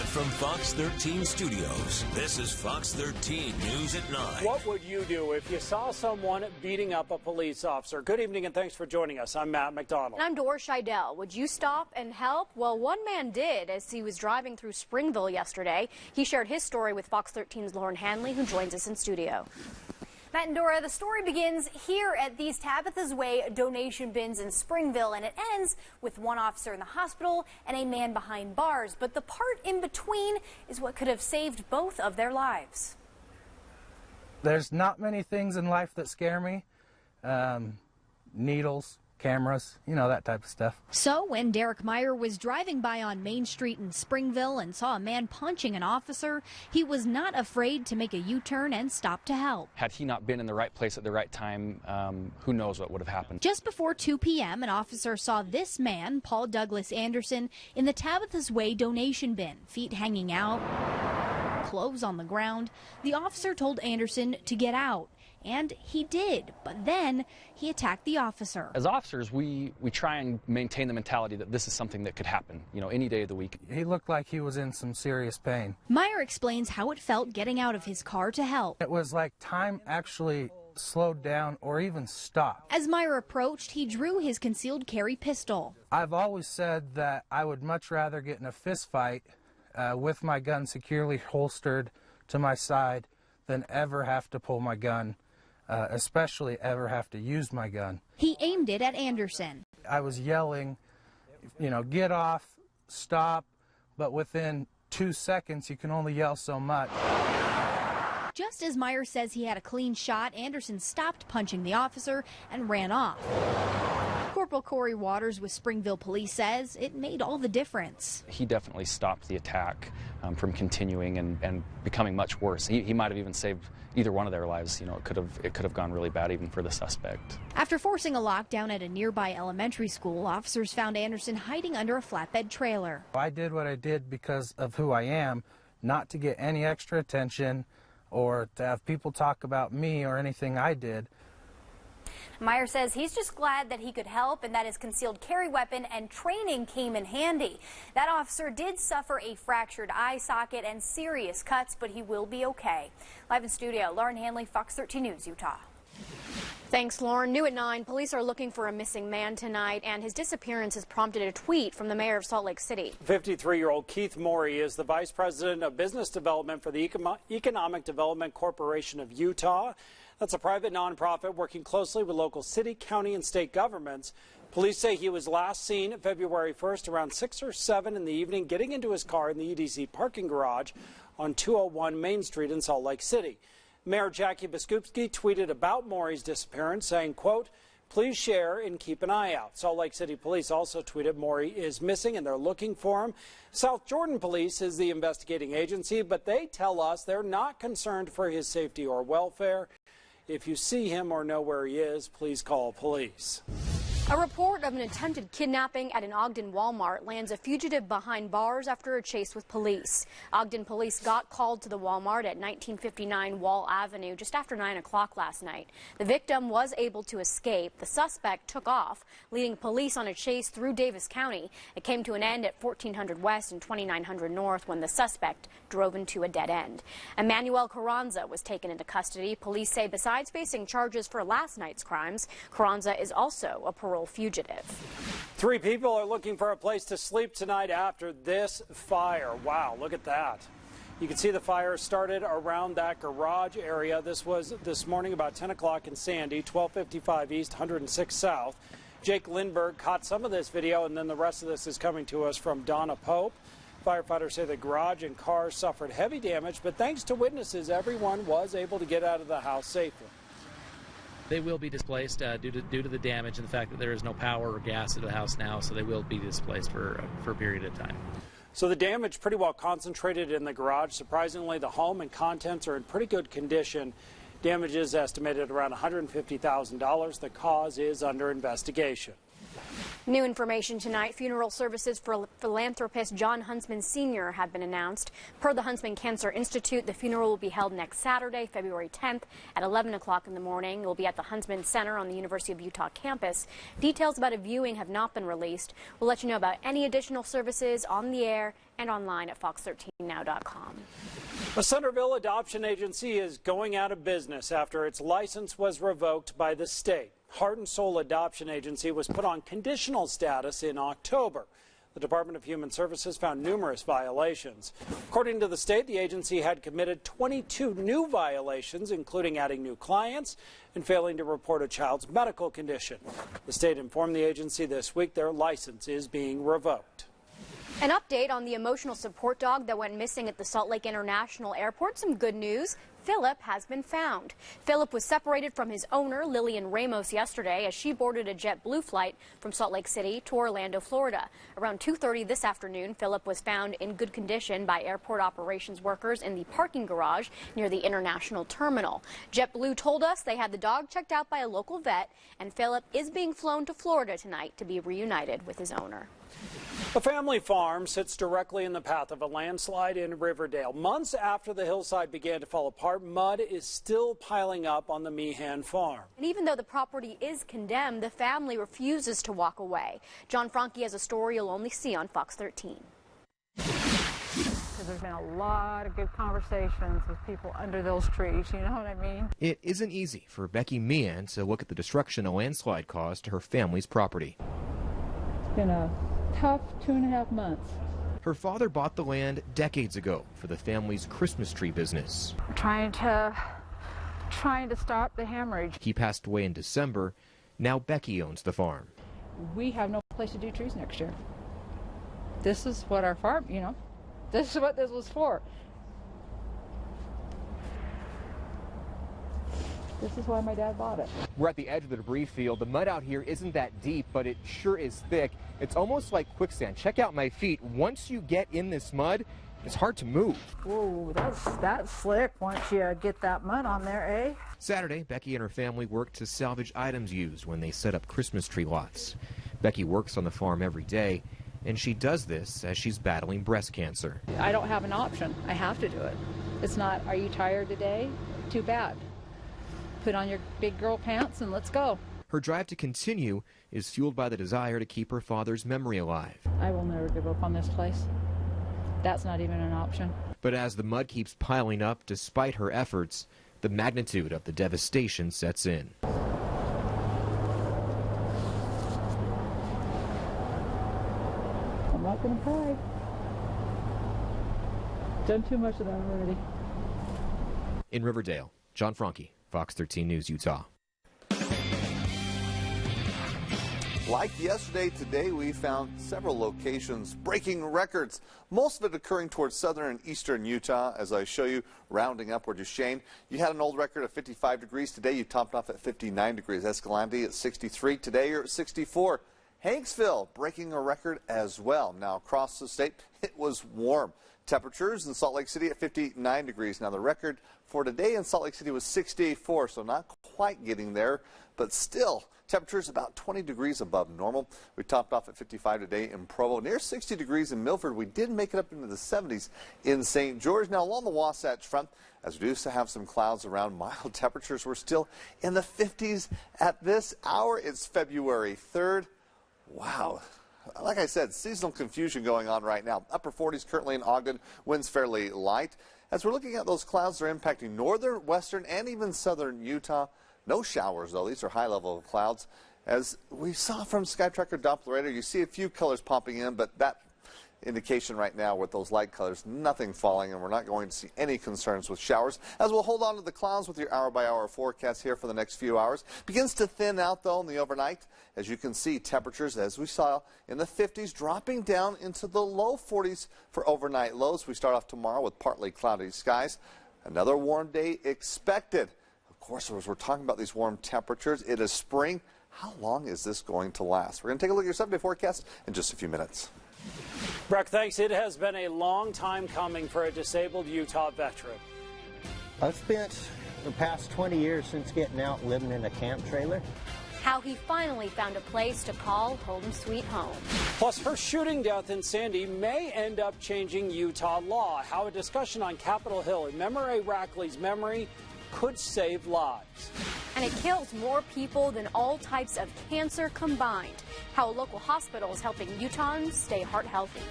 Live from Fox 13 Studios, this is Fox 13 News at 9. What would you do if you saw someone beating up a police officer? Good evening and thanks for joining us. I'm Matt McDonald. And I'm Doris Scheidel. Would you stop and help? Well, one man did as he was driving through Springville yesterday. He shared his story with Fox 13's Lauren Hanley, who joins us in studio. Matt and Dora, the story begins here at these Tabitha's Way donation bins in Springville, and it ends with one officer in the hospital and a man behind bars. But the part in between is what could have saved both of their lives. There's not many things in life that scare me. Needles, cameras, you know, that type of stuff. So when Derek Meyer was driving by on Main Street in Springville and saw a man punching an officer, he was not afraid to make a U-turn and stop to help. Had he not been in the right place at the right time, who knows what would have happened. Just before 2 p.m., an officer saw this man, Paul Douglas Anderson, in the Tabitha's Way donation bin, feet hanging out, clothes on the ground. The officer told Anderson to get out. And he did, but then he attacked the officer. As officers, we try and maintain the mentality that this is something that could happen, you know, any day of the week. He looked like he was in some serious pain. Meyer explains how it felt getting out of his car to help. It was like time actually slowed down or even stopped. As Meyer approached, he drew his concealed carry pistol. I've always said that I would much rather get in a fist fight with my gun securely holstered to my side than ever have to pull my gun. Especially ever have to use my gun. He aimed it at Anderson. I was yelling, you know, get off, stop, but within 2 seconds you can only yell so much. Just as Meyer says he had a clean shot, Anderson stopped punching the officer and ran off. Corporal Corey Waters with Springville Police says it made all the difference. He definitely stopped the attack from continuing and becoming much worse. He might have even saved either one of their lives. You know, it could have gone really bad even for the suspect. After forcing a lockdown at a nearby elementary school, officers found Anderson hiding under a flatbed trailer. I did what I did because of who I am, not to get any extra attention or to have people talk about me or anything I did. Meyer says he's just glad that he could help and that his concealed carry weapon and training came in handy. That officer did suffer a fractured eye socket and serious cuts, but he will be okay. Live in studio, Lauren Hanley, Fox 13 News, Utah. Thanks, Lauren. New at 9, police are looking for a missing man tonight, and his disappearance has prompted a tweet from the mayor of Salt Lake City. 53-year-old Keith Morey is the vice president of business development for the Economic Development Corporation of Utah. That's a private nonprofit working closely with local city, county, and state governments. Police say he was last seen February 1st around 6 or 7 in the evening getting into his car in the EDC parking garage on 201 Main Street in Salt Lake City. Mayor Jackie Biskupski tweeted about Morey's disappearance saying, quote, "Please share and keep an eye out." Salt Lake City Police also tweeted Morey is missing and they're looking for him. South Jordan Police is the investigating agency, but they tell us they're not concerned for his safety or welfare. If you see him or know where he is, please call police. A report of an attempted kidnapping at an Ogden Walmart lands a fugitive behind bars after a chase with police. Ogden police got called to the Walmart at 1959 Wall Avenue just after 9 o'clock last night. The victim was able to escape. The suspect took off, leading police on a chase through Davis County. It came to an end at 1400 West and 2900 North when the suspect drove into a dead end. Emmanuel Carranza was taken into custody. Police say besides facing charges for last night's crimes, Carranza is also a parole fugitive. 3 people are looking for a place to sleep tonight after this fire. Wow, look at that. You can see the fire started around that garage area. This was this morning about 10 o'clock in Sandy, 1255 East, 106 South. Jake Lindbergh caught some of this video, and then the rest of this is coming to us from Donna Pope. Firefighters say the garage and cars suffered heavy damage, but thanks to witnesses, everyone was able to get out of the house safely. They will be displaced due to the damage and the fact that there is no power or gas to the house now, so they will be displaced for a period of time. So the damage pretty well concentrated in the garage. Surprisingly, the home and contents are in pretty good condition. Damage is estimated around $150,000. The cause is under investigation. New information tonight. Funeral services for philanthropist John Huntsman Sr. have been announced. Per the Huntsman Cancer Institute, the funeral will be held next Saturday, February 10th at 11 o'clock in the morning. It will be at the Huntsman Center on the University of Utah campus. Details about a viewing have not been released. We'll let you know about any additional services on the air and online at fox13now.com. The Centerville Adoption Agency is going out of business after its license was revoked by the state. Heart and Soul Adoption Agency was put on conditional status in October. The Department of Human Services found numerous violations. According to the state, the agency had committed 22 new violations, including adding new clients and failing to report a child's medical condition. The state informed the agency this week their license is being revoked. An update on the emotional support dog that went missing at the Salt Lake International Airport. Some good news. Philip has been found. Philip was separated from his owner, Lillian Ramos, yesterday as she boarded a JetBlue flight from Salt Lake City to Orlando, Florida. Around 2:30 this afternoon, Philip was found in good condition by airport operations workers in the parking garage near the international terminal. JetBlue told us they had the dog checked out by a local vet, and Philip is being flown to Florida tonight to be reunited with his owner. A family farm sits directly in the path of a landslide in Riverdale. Months after the hillside began to fall apart, mud is still piling up on the Meehan farm. And even though the property is condemned, the family refuses to walk away. John Franke has a story you'll only see on Fox 13. There's been a lot of good conversations with people under those trees, you know what I mean? It isn't easy for Becky Meehan to look at the destruction a landslide caused to her family's property. It's been a tough 2.5 months. Her father bought the land decades ago for the family's Christmas tree business. Trying to stop the hemorrhage. He passed away in December. Now Becky owns the farm. We have no place to do trees next year. This is what our farm, you know, this is what this was for. This is why my dad bought it. We're at the edge of the debris field. The mud out here isn't that deep, but it sure is thick. It's almost like quicksand. Check out my feet. Once you get in this mud, it's hard to move. Whoa, that's slick once you get that mud on there, eh? Saturday, Becky and her family worked to salvage items used when they set up Christmas tree lots. Becky works on the farm every day, and she does this as she's battling breast cancer. I don't have an option. I have to do it. It's not, are you tired today? Too bad. Put on your big girl pants and let's go. Her drive to continue is fueled by the desire to keep her father's memory alive. I will never give up on this place. That's not even an option. But as the mud keeps piling up despite her efforts, the magnitude of the devastation sets in. I'm not going to cry. Done too much of that already. In Riverdale, John Franke, Fox 13 News, Utah. Like yesterday, today we found several locations breaking records, most of it occurring towards southern and eastern Utah. As I show you, rounding upward to Shane. You had an old record of 55 degrees. Today you topped off at 59 degrees. Escalante at 63. Today you're at 64. Hanksville breaking a record as well. Now across the state, it was warm. Temperatures in Salt Lake City at 59 degrees. Now the record for today in Salt Lake City was 64, so not quite getting there, but still temperatures about 20 degrees above normal. We topped off at 55 today in Provo, near 60 degrees in Milford. We did make it up into the 70s in St. George. Now along the Wasatch Front, as we do have some clouds around, mild temperatures. We're still in the 50s at this hour. It's February 3rd. Wow. Like I said, seasonal confusion going on right now. Upper 40s currently in Ogden, winds fairly light. As we're looking at those clouds, they're impacting northern, western, and even southern Utah. No showers, though. These are high-level clouds. As we saw from SkyTracker Doppler radar, you see a few colors popping in, but that indication right now with those light colors, nothing falling, and we're not going to see any concerns with showers. As we'll hold on to the clouds with your hour-by-hour forecast here for the next few hours. Begins to thin out, though, in the overnight. As you can see, temperatures, as we saw, in the 50s, dropping down into the low 40s for overnight lows. We start off tomorrow with partly cloudy skies. Another warm day expected. Of course, as we're talking about these warm temperatures, it is spring. How long is this going to last? We're going to take a look at your 7-day forecast in just a few minutes. Breck, thanks. It has been a long time coming for a disabled Utah veteran. I've spent the past 20 years since getting out living in a camp trailer. how he finally found a place to call home sweet home. Plus, her shooting death in Sandy may end up changing Utah law. How a discussion on Capitol Hill in Memory Rackley's memory could save lives. And it kills more people than all types of cancer combined. How a local hospital is helping Utahns stay heart healthy.